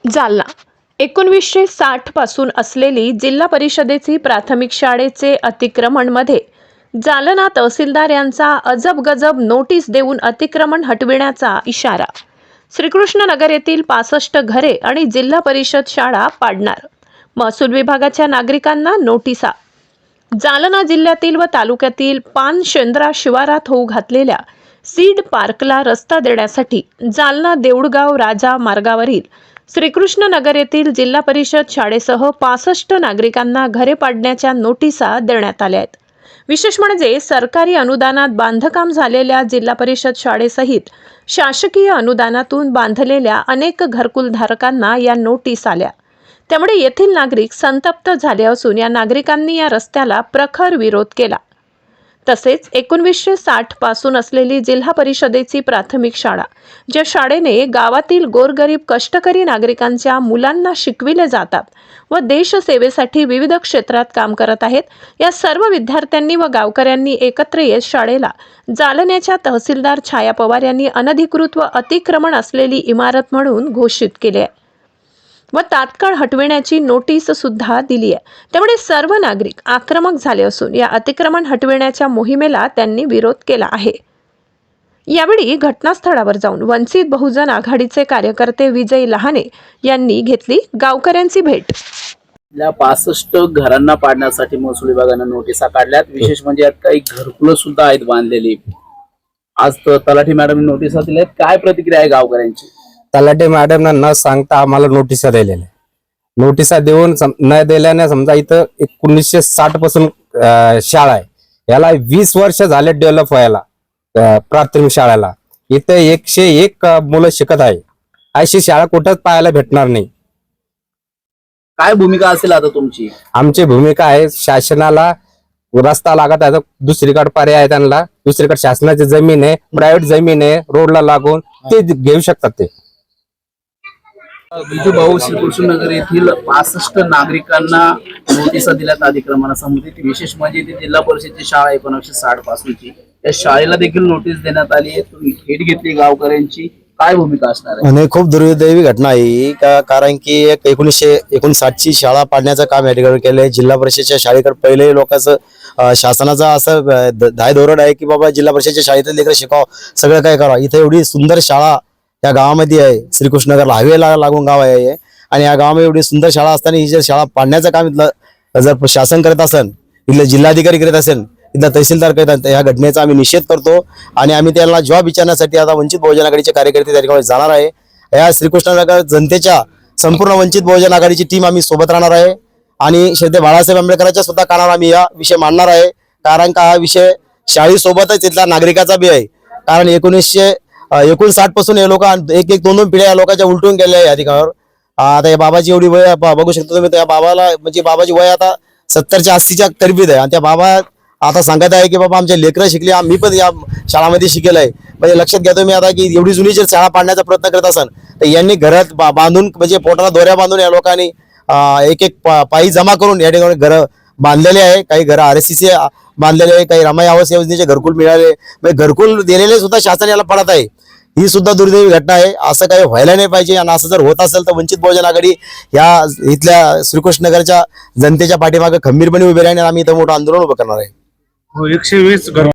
जालना 1960 पासून असलेली जिल्हा परिषदेची प्राथमिक शाळेचे अतिक्रमणमध्ये जालना तहसीलदार यांचा अजब गजब नोटीस देऊन अतिक्रमण हटविण्याचा इशारा। श्रीकृष्णनगर येथील 65 घरे आणि जिल्हा परिषद शाळा पाडणार, महसूल विभागाच्या नागरिकांना नोटिसा। जालना जिल्ह्यातील व तालुक्यातील पानशेंद्रा शिवारात होऊ घातलेल्या सीड पार्कला रस्ता देण्यासाठी जालना देऊळगाव राजा मार्गावरील श्रीकृष्णनगर येथील जिल्हा परिषद शाळेसह 65 नागरिकांना घरे पाडण्याच्या नोटिसा देण्यात आल्या आहेत। विशेष म्हणजे सरकारी अनुदानात बांधकाम झालेल्या जिल्हा परिषद शाळेसहित शासकीय अनुदानातून बांधलेल्या अनेक घरकुलधारकांना या नोटीस आल्या। त्यामुळे येथील नागरिक संतप्त झाले असून या नागरिकांनी या रस्त्याला प्रखर विरोध केला। तसेच 1960 पासून असलेली जिल्हा परिषदेची प्राथमिक शाळा, ज्या शाळेने गावातील गोरगरीब कष्टकरी नागरिकांच्या मुलांना शिकविले जातात व देशसेवेसाठी विविध क्षेत्रात काम करत आहेत, या सर्व विद्यार्थ्यांनी व गावकऱ्यांनी एकत्र येत शाळेला जालन्याच्या तहसीलदार छाया पवार यांनी अनधिकृत व अतिक्रमण असलेली इमारत म्हणून घोषित केले आहे व तात्काळ हटविण्याची नोटीस सुद्धा दिली आहे। त्यामुळे सर्व नागरिक आक्रमक झाले असून या अतिक्रमण हटविण्याच्या मोहिमेला त्यांनी विरोध केला आहे। यावेळी घटनास्थळावर जाऊन वंचित बहुजन आघाडीचे कार्यकर्ते विजय लहाने यांनी घेतली गावकऱ्यांची भेट। 65 घरांना पाडण्यासाठी महसूल विभागाने नोटिसा काढल्यात। विशेष म्हणजे यात काही घरकुलं सुद्धा आहेत बांधलेली। आज तलाठी मॅडम नोटिसा दिल्यात, काय प्रतिक्रिया आहे गावकऱ्यांची? तलाठी मॅडम न सांगता आम्हाला नोटिसा दिलेल्या, नोटिसा देऊन न दिल्याने समजा इथं 1960 पासून शाळा आहे, याला 20 वर्ष झाले डेव्हलप व्हायला। प्राथमिक शाळेला इथं 101 मुलं शिकत आहे, अशी शाळा कुठंच पाहायला भेटणार नाही। काय भूमिका असेल आता तुमची? आमची भूमिका आहे, शासनाला रस्ता लागत आहे, दुसरीकडे पर्याय आहे त्यांना, दुसरीकडे शासनाची जमीन आहे, प्रायव्हेट जमीन आहे, रोडला लागून ते घेऊ शकतात। ते विजूभाऊ श्रीकृष्णनगर येथील 65 नागरिकांना नोटिसा दिल्यात अतिक्रमणासंबंधित। विशेष म्हणजे ती जिल्हा परिषदेची शाळा 1960 पासूनची, त्या शाळेला देखील नोटीस देण्यात आली आहे। तुम्ही भेट घेतली गावकऱ्यांची, काय भूमिका असणार आहे? आणि खूप दुर्दैवी घटना आहे कारण की 1959 ची शाळा पाडण्याचं काम या ठिकाणी केलंय। जिल्हा परिषदेच्या शाळेकडे पहिले लोकांचं शासनाचा असं धायधोरण आहे की बाबा जिल्हा परिषदेच्या शाळेतले लेकरं शिकावं, सगळं काय करावं। इथे एवढी सुंदर शाळा या गावामध्ये आहे, श्रीकृष्णनगरला हायवेला लागून गाव आहे आणि या गावामध्ये एवढी सुंदर शाळा असताना ही जर शाळा पाडण्याचं काम इथलं जर शासन करत असेल, इथले जिल्हाधिकारी करत असेल, इथला तहसीलदार करतात, या घटनेचा आम्ही निषेध करतो आणि आम्ही त्याला जॉब विचारण्यासाठी आता वंचित बहुजन आघाडीचे कार्यकर्ते त्या ठिकाणी जाणार आहे। या श्रीकृष्णनगर जनतेच्या संपूर्ण वंचित बहुजन आघाडीची टीम आम्ही सोबत राहणार आहे आणि श्रद्धे बाळासाहेब आंबेडकरांच्या सुद्धा कानावर आम्ही या विषय मांडणार आहे, कारण का हा विषय शाळेसोबतच तिथला नागरिकाचा बी आहे। कारण 1959 पासून हे लोक एक 2 पिढ्या या लोकांच्या उलटून गेल्या आहे या ठिकाणावर। आता या बाबाची एवढी वय बघू शकतो तुम्ही, त्या बाबाला म्हणजे बाबाची वय आता 70च्या 80च्या करीबीत आहे आणि त्या बाबा आता सांगत आहे की बाबा आमच्या लेकरं शिकली, मी पण या शाळामध्ये शिकेल आहे। म्हणजे लक्षात घ्या तुम्ही आता की एवढी जुनी जर शाळा पाडण्याचा प्रयत्न करत असाल तर यांनी घरात बांधून म्हणजे पोटाला दोऱ्या बांधून या लोकांनी एक पायी जमा करून या ठिकाणी घरं बांधलेले आहे। काही घरं RSCC बांधलेले आहे, काही रमाई आवास योजनेचे घरकुल मिळाले, म्हणजे घरकुल दिलेले सुद्धा शासन याला पडत आहे। ही सुद्धा दुर्दैवी घटना आहे, असं काही व्हायला नाही पाहिजे आणि असं जर होत असेल तर वंचित बहुजन आघाडी या इथल्या श्रीकृष्णनगरच्या जनतेच्या पाठीमागे खंबीरपणे उभे राहणार, आम्ही इथं मोठं आंदोलन उभं करणार आहे। 120 घर